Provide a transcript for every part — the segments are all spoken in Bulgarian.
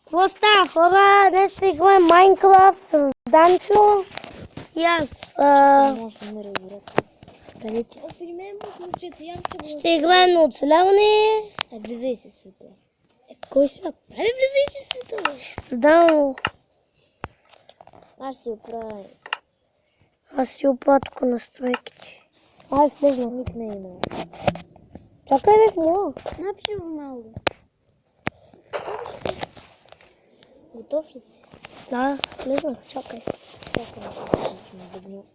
Какво става, хора? Днес ще играем Майнкрафт с Данчо и аз. Ще играем на оцеляване. Влизай си в света. Кой свят? Влизай си в света. Ще дам. Аз ще си оправя. Аз си оправя тук настройките. Ай, влезна. Никнейма. Чакай, бе, в моя. Напиши Роналдо. Готов ли си? Да, влезнах, чакай. Чакай да почнем дъгно.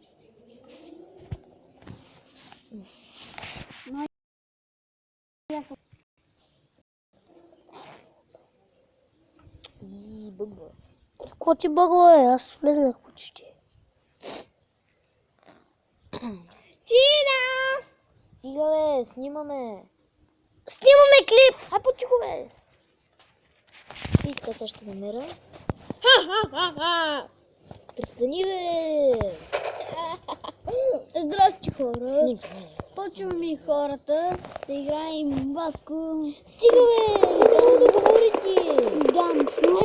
И бъгва. Какво ти бъгло е? Аз влезнах почти. Тина! Стига бе, снимаме. Снимаме клип! Ай, потихо бе. И така сега ще намеря. Престани бе. Здрасти, хора! Ничо, не. Почваме и хората да играем Васко Стига бе, трябва да говорите. и Ганчо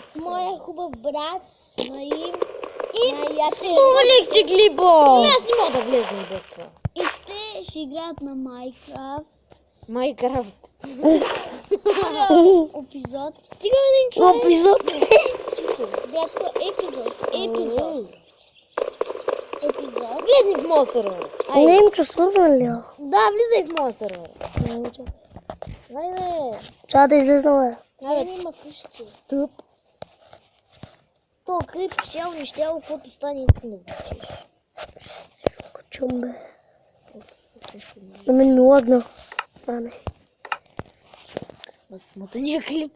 с моя хубав брат Наим и Увалихте клипа! Аз не мога да влезна и без това. и те ще играят на Майнкрафт. Майнкрафт. Епизод. Стига бе, Ничо. Епизод. Братко, епизод. Влезни в моя сървър. Не им чувствам ли? Да, влизай в моя сървър. Айде. Чакай да излезна, бе. Айде. Има къщи. Тъп. То крип щел, не щел, каквото стане и не учиш. Качум, бе. На мен ми лагна. А, не. Смътания клип.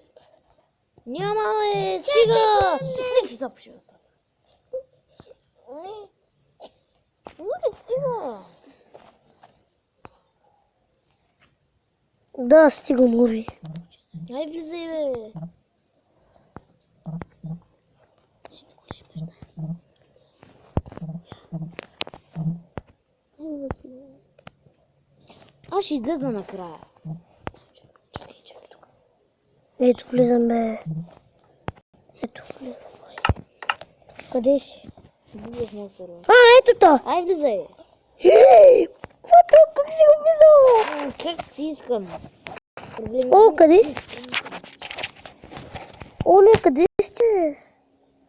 Няма, бе, стига! Ничо запуши да става. Не, стига! Да, стигам, Лови. Ай, влизай, бе! Всичко ли е баща? Аз ще излезна накрая. Чакай тук. Ето влизам, бе. Ето влизам. Къде си? Влизай в моя сървър. А, ето то! Ай, влизай! Каквото? Как си го влизал? Как си искам? Проблем. О, къде си? Оле, къде сте?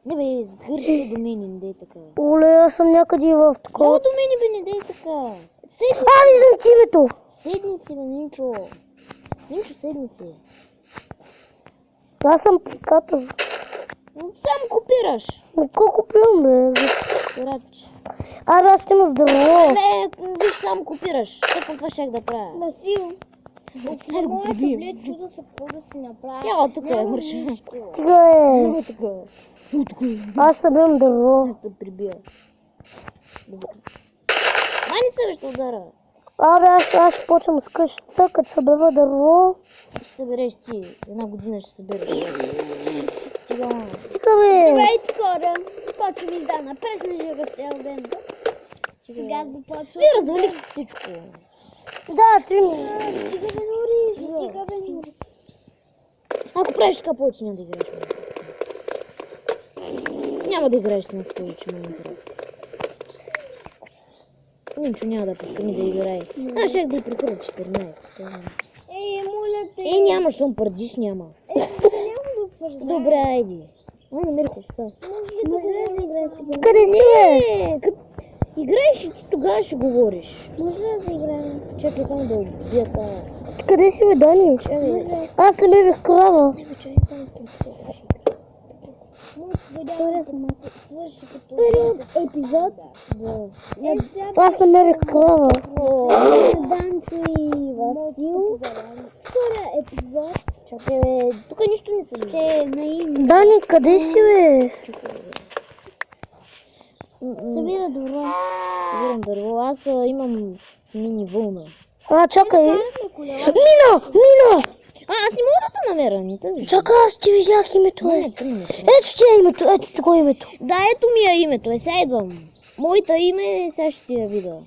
Не бе, сгърши до мен, не дей така. Оле, аз съм някъде в такова. Няма до мен, бе, не дей така. Седни, А, виждам ти името! седни си, бе, Нинчо. Нинчо, седни си. Аз съм прикатъл. Сам копираш. Но колко пием, бе? Рач. Абе, аз ще има здраво. Не, виж, сам копираш. Тъкъм това щях да правя. Насил. Хайде го прибием. Таблет чуда се какво да си направя. Яла, тук е, мърша. Стига, е. Много тук е. Аз събирам дърво. Да прибия. Май не се бе, ще удара. Абе, аз ще почвам с къщата, като събера дърво. Ще събереш ти. Една година ще събереш. Стига, Стига, бе. Здравейте, хора! Почвам издана през снежира цял ден. Сега да почвам. Вие развалихте всичко. Да, ти ми. Стига бе, Нори! Стига бе, Нори! Ако правиш така, повече няма да играеш Майнкрафт. Няма да играеш с нас повече Майнкрафт. Ничо няма да пускаме да играе. Аз ще да и прехвърля 14. Моля те! Няма, щом пърдиш, няма. Няма да пържа. Добре, айди. Намерих овца. Може да играеш сега? Къде си, бе? Играеш и ти тогава ще говориш. Може да играем? Чакай само да убия тая. Къде си, бе, Дани? Аз не бих крава. Чакай само да Втория съм аз свърши като... Първият епизод. Аз намерих крава. Данчо и Васил. Втория епизод Чакай, бе, тук нищо не се вижда. е Наим. Дани, къде си, бе? Събира добро. Събирам дърво. Аз имам мини вълна. А, чакай. Мина! Аз не мога да те намеря, не те виждам. Чакай, аз ти видях името, бе. Не, пример. Ето ти е името, ето тук е името. Да, ето ми е името. Сега идвам. Моята име, сега ще си я видя.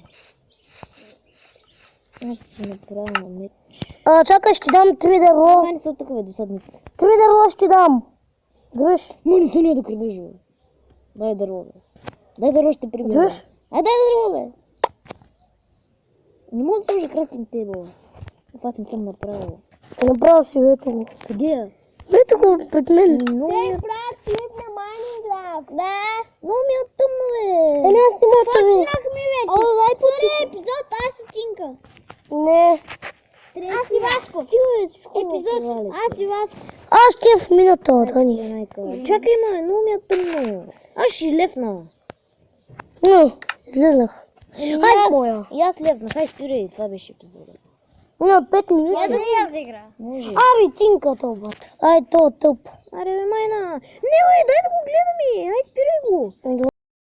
Аз ще си направя на меч. Чакай, ще ти дам 3 дърво. Мене са такива досадни. 3 дърво ще ти дам. Звеш? Ма не стане да крадеш, бе. Дай дърво, бе. Дай дърво, ще прибера. Звеш? Ай, дай дърво, бе. Не мога да сложи кръстим тебе, бе. Аз не съм направил. Направо си, ето го. Къде е? Ето го пред мен. Много ми е... Правят клип на Майнкрафт. Да. Много ми е тъмно, бе. Еми аз не мога да ви. Почнахме вече. О, дай Втори епизод, аз и Тинка. Не. Аз и Васко. Стига, бе, всичко Епизод, аз и Васко. Аз ще в минута, Дани. Чакай, ма, много ми е тъмно. Аз ще лепна. Но, излезнах. Ай, моя. И аз лепнах. Хай спирай, това беше епизода. Има 5 Я минути. да я да игра. Може. Аби, Тинката, обаче. Ай, то тъп. Аре, бе, майна. Не, бе, дай да го гледаме. Ай, спирай го.